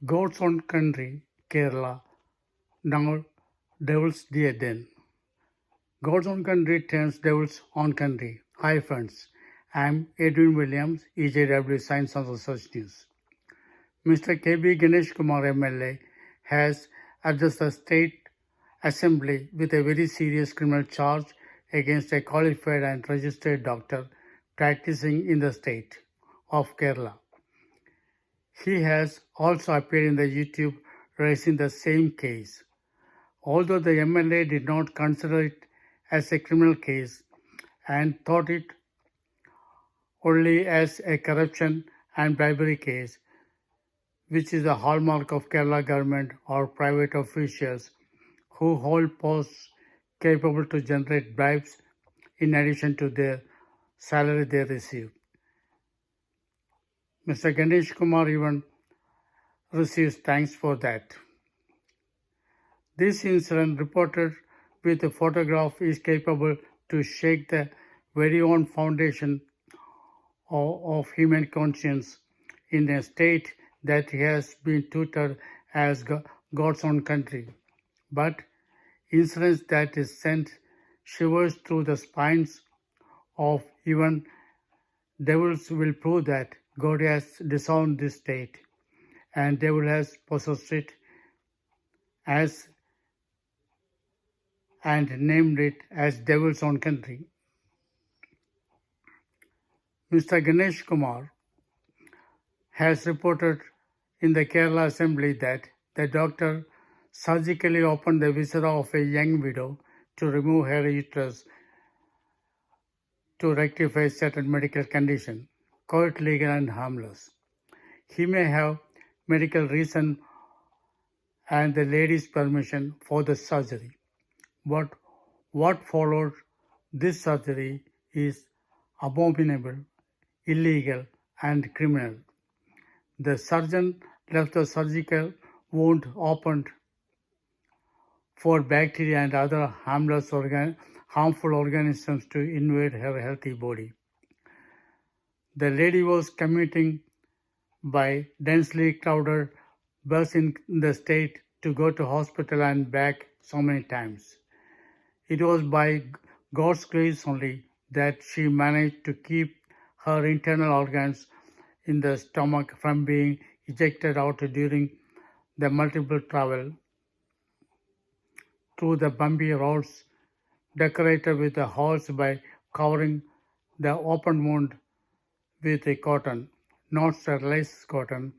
God's own country, Kerala, now devil's dear then. God's own country turns devil's own country. Hi friends, I'm Edwin Wiliams, EJW Science and Research News. Mr. KB Ganesh Kumar MLA has addressed the State Assembly with a very serious criminal charge against a qualified and registered doctor practicing in the state of Kerala. He has also appeared in the YouTube raising the same case. Although the MLA did not consider it as a criminal case and thought it only as a corruption and bribery case, which is the hallmark of Kerala government or private officials who hold posts capable to generate bribes in addition to their salary they receive. Mr. Ganesh Kumar even receives thanks for that. This incident, reported with a photograph, is capable to shake the very own foundation of human conscience in a state that has been tutored as God's own country. But incidents that is sent shivers through the spines of even devils will prove that God has disowned this state and devil has possessed it as and named it as devil's own country. Mr. Ganesh Kumar has reported in the Kerala Assembly that the doctor surgically opened the viscera of a young widow to remove her uterus to rectify certain medical condition, quite legal and harmless. He may have medical reason and the lady's permission for the surgery. But what followed this surgery is abominable, illegal, and criminal. The surgeon left the surgical wound opened for bacteria and other harmful organisms to invade her healthy body. The lady was commuting by densely crowded bus in the state to go to hospital and back so many times. It was by God's grace only that she managed to keep her internal organs in the stomach from being ejected out during the multiple travel through the bumpy roads decorated with the holes by covering the open wound with a cotton, not sterilized cotton,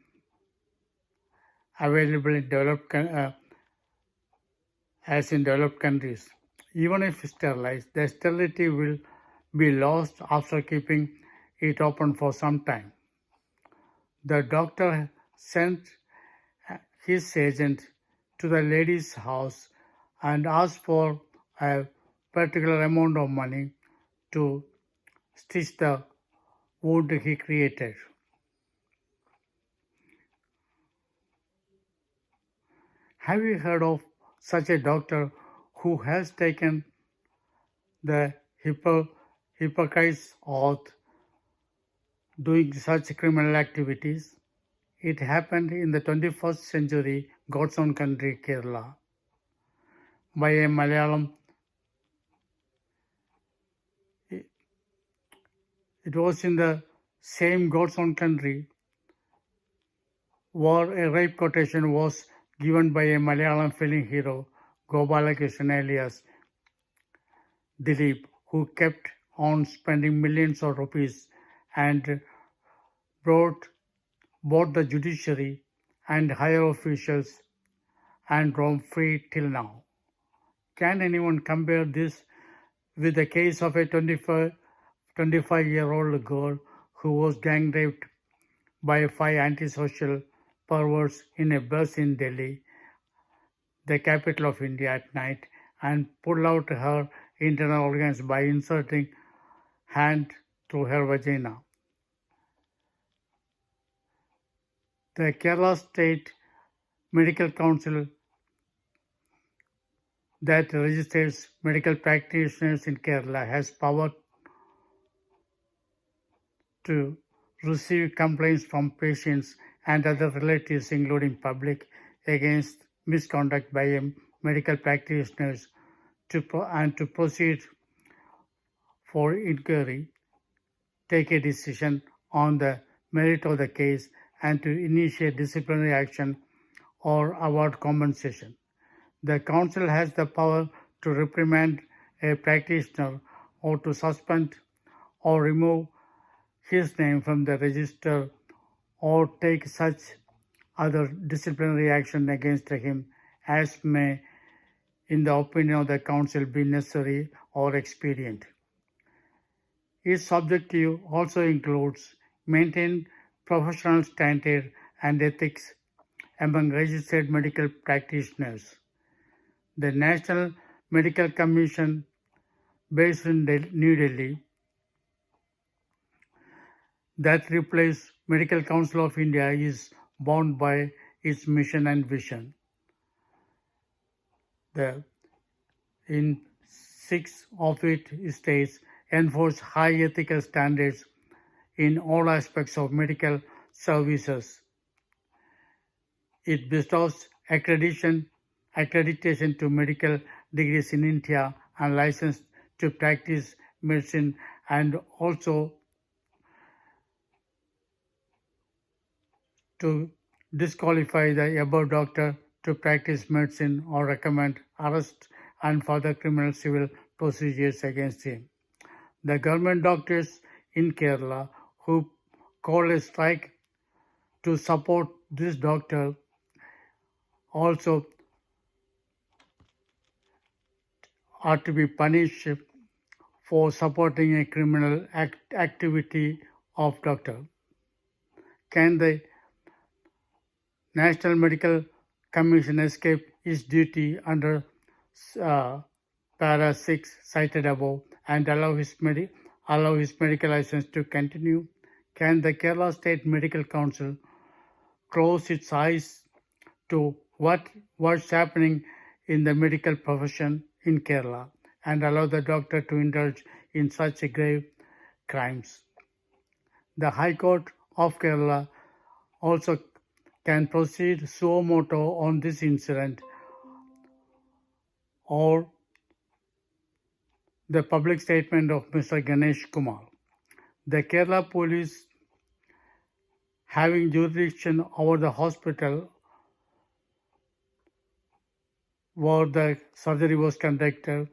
available in developed countries. Even if sterilized, the sterility will be lost after keeping it open for some time. The doctor sent his agent to the lady's house and asked for a particular amount of money to stitch the wound he created. Have you heard of such a doctor who has taken the Hippocrates oath doing such criminal activities? It happened in the 21st century, God's own country, Kerala, by a Malayalam. It was in the same God's own country where a rape quotation was given by a Malayalam film hero, Gopalakrishnan alias Dilip, who kept on spending millions of rupees and brought both the judiciary and higher officials and roam free till now. Can anyone compare this with the case of a 25-year-old girl who was gang raped by 5 antisocial perverts in a bus in Delhi, the capital of India, at night, and pulled out her internal organs by inserting hand through her vagina? The Kerala State Medical Council that registers medical practitioners in Kerala has power to receive complaints from patients and other relatives, including public, against misconduct by medical practitioners and to proceed for inquiry, take a decision on the merit of the case, and to initiate disciplinary action or award compensation. The Council has the power to reprimand a practitioner or to suspend or remove his name from the register or take such other disciplinary action against him as may, in the opinion of the Council, be necessary or expedient. Its objective also includes maintaining professional standard and ethics among registered medical practitioners. The National Medical Commission, based in New Delhi, that replaced Medical Council of India, is bound by its mission and vision. In 6 of it states, enforce high ethical standards in all aspects of medical services. It bestows accreditation to medical degrees in India and license to practice medicine, and also to disqualify the above doctor to practice medicine or recommend arrest and further criminal civil procedures against him. The government doctors in Kerala who called a strike to support this doctor also are to be punished for supporting a criminal activity of doctor. Can the National Medical Commission escape its duty under Para 6 cited above and allow his medical license to continue? Can the Kerala State Medical Council close its eyes to what's happening in the medical profession in Kerala and allow the doctor to indulge in such grave crimes? The High Court of Kerala also can proceed suo motu on this incident, or the public statement of Mr. Ganesh Kumar. The Kerala police, having jurisdiction over the hospital where the surgery was conducted,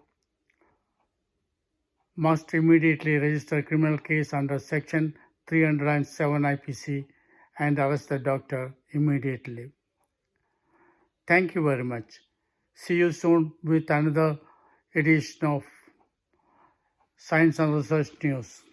must immediately register a criminal case under Section 307 IPC and arrest the doctor immediately. Thank you very much. See you soon with another edition of Science and Research News.